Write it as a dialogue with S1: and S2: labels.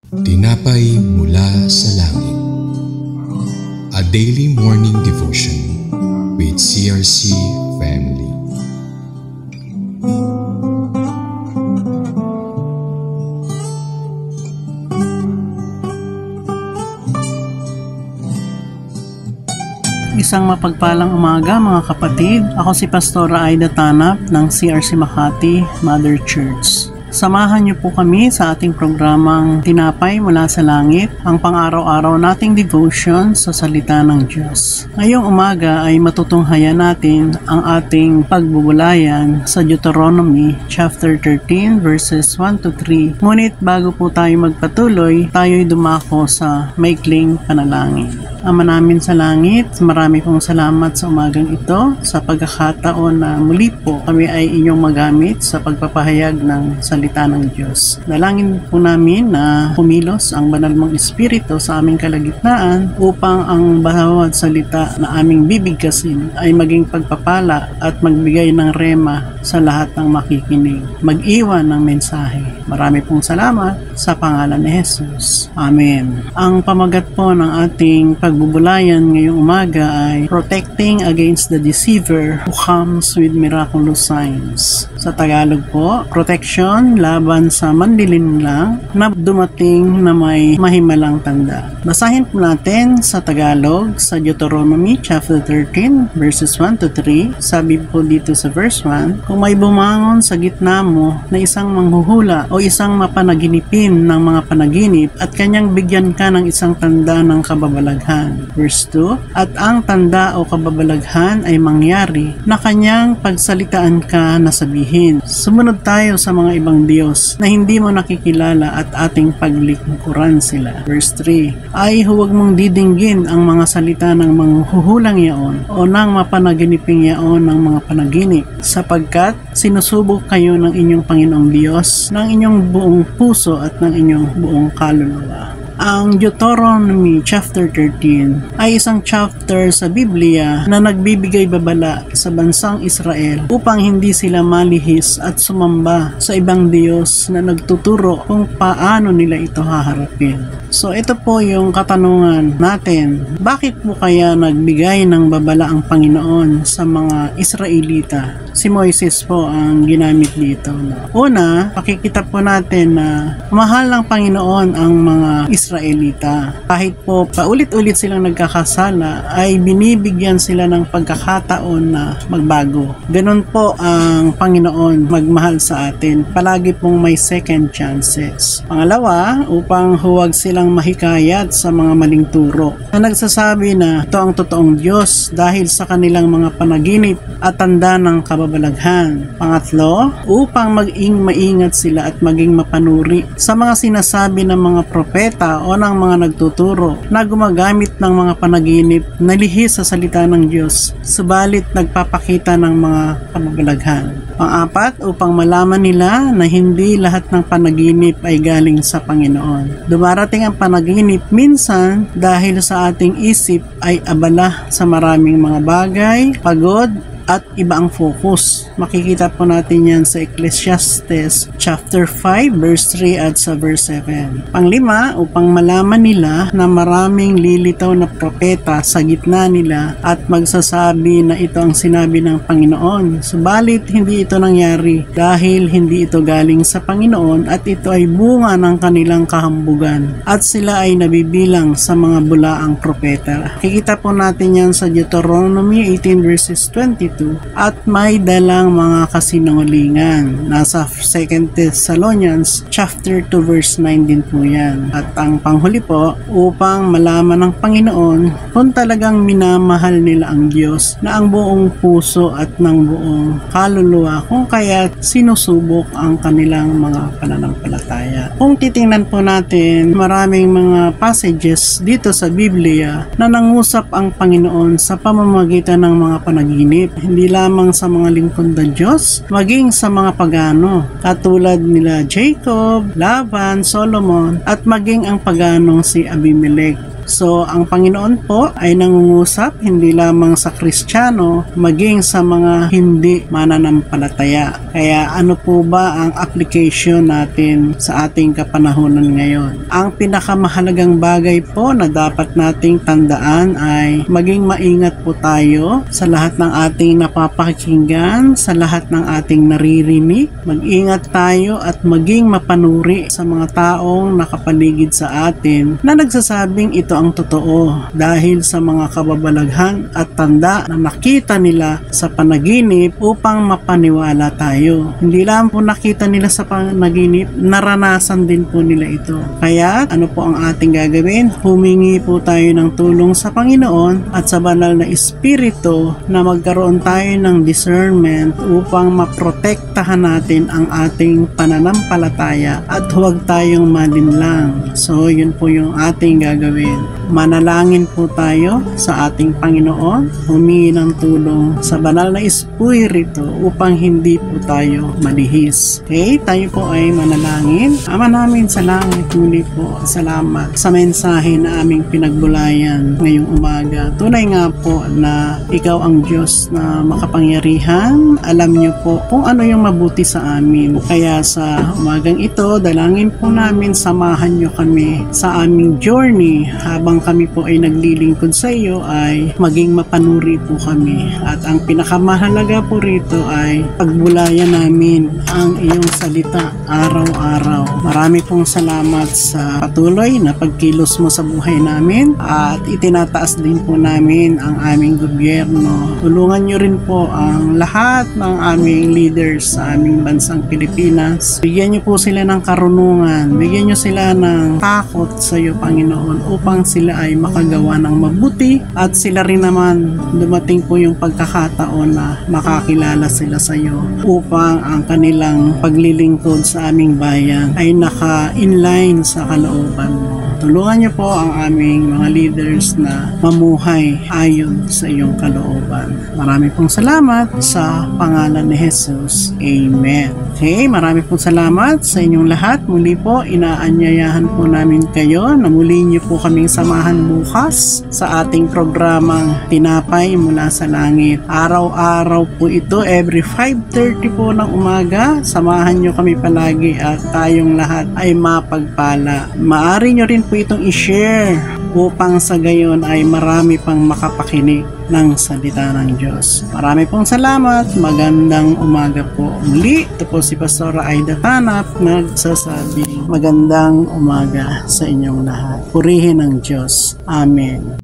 S1: Tinapay mula sa langit. A daily morning devotion with CRC family.
S2: Isang mapagpalang umaga mga kapatid. Ako si Pastora Aida Tanap ng CRC Makati Mother Church. Samahan niyo po kami sa ating programang Tinapay mula sa Langit, ang pang-araw-araw nating devotion sa salita ng Diyos. Ngayong umaga ay matutunghayan natin ang ating pagbubulayan sa Deuteronomy chapter 13 verses 1 to 3. Ngunit bago po tayo magpatuloy, tayo'y dumako sa maikling panalangin. Ama namin sa langit, marami pong salamat sa umagang ito sa pagkakataon na muli po kami ay inyong magamit sa pagpapahayag ng salita ng Diyos. Dalangin po namin na kumilos ang banal mong Espiritu sa aming kalagitnaan upang ang bawat salita na aming bibigkasin ay maging pagpapala at magbigay ng rema sa lahat ng makikinig. Mag-iwan ng mensahe. Marami pong salamat sa pangalan ni Jesus. Amen. Ang pamagat po ng ating pagbubulayan ngayong umaga ay Protecting Against the Deceiver Who Comes with Miraculous Signs. Sa Tagalog po, protection laban sa manlilinlang na dumating na may mahimalang tanda. Basahin po natin sa Tagalog sa Deuteronomy chapter 13 verses 1 to 3. Sabi po dito sa verse 1, kung may bumangon sa gitna mo na isang manghuhula o isang mapanaginipin ng mga panaginip at kanyang bigyan ka ng isang tanda ng kababalaghan. Verse 2, at ang tanda o kababalaghan ay mangyari na kanyang pagsalitaan ka na sabihin, sumunod tayo sa mga ibang Diyos na hindi mo nakikilala at ating paglingkuran sila. Verse 3, ay huwag mong didinggin ang mga salita ng manghuhulang yaon o ng mapanaginiping yaon ng mga panaginip, sapagkat sinusubok kayo ng inyong Panginoong Diyos ng inyong buong puso at ng inyong buong kaluluwa. Ang Deuteronomy chapter 13 ay isang chapter sa Biblia na nagbibigay babala sa bansang Israel upang hindi sila malihis at sumamba sa ibang Diyos na nagtuturo kung paano nila ito haharapin. So ito po yung katanungan natin. Bakit po kaya nagbigay ng babala ang Panginoon sa mga Israelita? Si Moises po ang ginamit dito. Una, pakikita po natin na mahal ng Panginoon ang mga Israelita. Kahit po paulit-ulit silang nagkakasala, ay binibigyan sila ng pagkakataon na magbago. Ganun po ang Panginoon magmahal sa atin. Palagi pong may second chances. Pangalawa, upang huwag silang mahikayat sa mga maling turo na nagsasabi na ito ang totoong Diyos dahil sa kanilang mga panaginip at tanda ng kababalaghan. Pangatlo, upang maging maingat sila at maging mapanuri sa mga sinasabi ng mga propeta o ng mga nagtuturo na gumagamit ng mga panaginip na lihis sa salita ng Diyos, subalit nagpapakita ng mga kababalaghan. Pang-apat, upang malaman nila na hindi lahat ng panaginip ay galing sa Panginoon. Dumarating ang panaginip minsan dahil sa ating isip ay abala sa maraming mga bagay, pagod, at iba ang focus. Makikita po natin yan sa Ecclesiastes chapter 5 verse 3 at sa verse 7. Panglima, upang malaman nila na maraming lilitaw na propeta sa gitna nila at magsasabi na ito ang sinabi ng Panginoon. Subalit hindi ito nangyari dahil hindi ito galing sa Panginoon at ito ay bunga ng kanilang kahambugan at sila ay nabibilang sa mga bulaang propeta. Kikita po natin yan sa Deuteronomy 18 verses 22 at may dalang mga kasinungalingan. Nasa 2 Thessalonians chapter 2 verse 9 din po yan. At ang panghuli po, upang malaman ng Panginoon kung talagang minamahal nila ang Diyos na ang buong puso at ng buong kaluluwa, kung kaya sinusubok ang kanilang mga pananampalataya. Kung titingnan po natin, maraming mga passages dito sa Biblia na nangusap ang Panginoon sa pamamagitan ng mga panaginip. Hindi lamang sa mga lingkod ng Diyos, maging sa mga pagano, katulad nila Jacob, Laban, Solomon, at maging ang paganong si Abimelech. So, ang Panginoon po ay nangungusap hindi lamang sa Kristiyano, maging sa mga hindi mananampalataya. Kaya ano po ba ang application natin sa ating kapanahunan ngayon? Ang pinakamahalagang bagay po na dapat nating tandaan ay maging maingat po tayo sa lahat ng ating napapakinggan, sa lahat ng ating naririnig. Mag-ingat tayo at maging mapanuri sa mga taong nakapaligid sa atin na nagsasabing ito ang totoo dahil sa mga kababalaghan at tanda na nakita nila sa panaginip upang mapaniwala tayo. Hindi lang po nakita nila sa panaginip, naranasan din po nila ito. Kaya ano po ang ating gagawin? Humingi po tayo ng tulong sa Panginoon at sa banal na Espiritu na magkaroon tayo ng discernment upang maprotektahan natin ang ating pananampalataya at huwag tayong malinlang. So yun po yung ating gagawin. Manalangin po tayo sa ating Panginoon, humingi ng tulong sa banal na Espiritu upang hindi po tayo malihis. Okay, tayo po ay manalangin. Ama namin sa langit, muli po salamat sa mensahe na aming pinagbulayan ngayong umaga. Tunay nga po na ikaw ang Diyos na makapangyarihan. Alam niyo po kung ano yung mabuti sa amin. Kaya sa umagang ito, dalangin po namin, samahan niyo kami sa aming journey habang kami po ay naglilingkod sa iyo, ay maging mapanuri po kami. At ang pinakamahalaga po rito ay pagbulayan namin ang iyong salita araw-araw. Marami pong salamat sa patuloy na pagkilos mo sa buhay namin at itinataas din po namin ang aming gobyerno. Tulungan niyo rin po ang lahat ng aming leaders sa aming bansang Pilipinas. Bigyan niyo po sila ng karunungan, bigyan niyo sila ng takot sa iyo, Panginoon, upang sila ay makagawa ng mabuti at sila rin naman dumating po yung pagkakataon na makakilala sila sa iyo upang ang kanilang paglilingkod sa aming bayan ay naka-inline sa kalooban mo. Tulungan niyo po ang aming mga leaders na mamuhay ayon sa iyong kalooban. Marami pong salamat sa pangalan ni Jesus. Amen. Okay, marami pong salamat sa inyong lahat. Muli po, inaanyayahan po namin kayo na muli niyo po kaming samahan bukas sa ating programang Tinapay Mula sa Langit. Araw-araw po ito, every 5:30 po ng umaga. Samahan niyo kami palagi at tayong lahat ay mapagpala. Maaari niyo rin po itong i-share upang sa gayon ay marami pang makapakinig ng salita ng Diyos. Marami pong salamat. Magandang umaga po muli. Ito po si Pastora Aida Tanap nagsasabing magandang umaga sa inyong lahat. Purihin ang Diyos. Amen.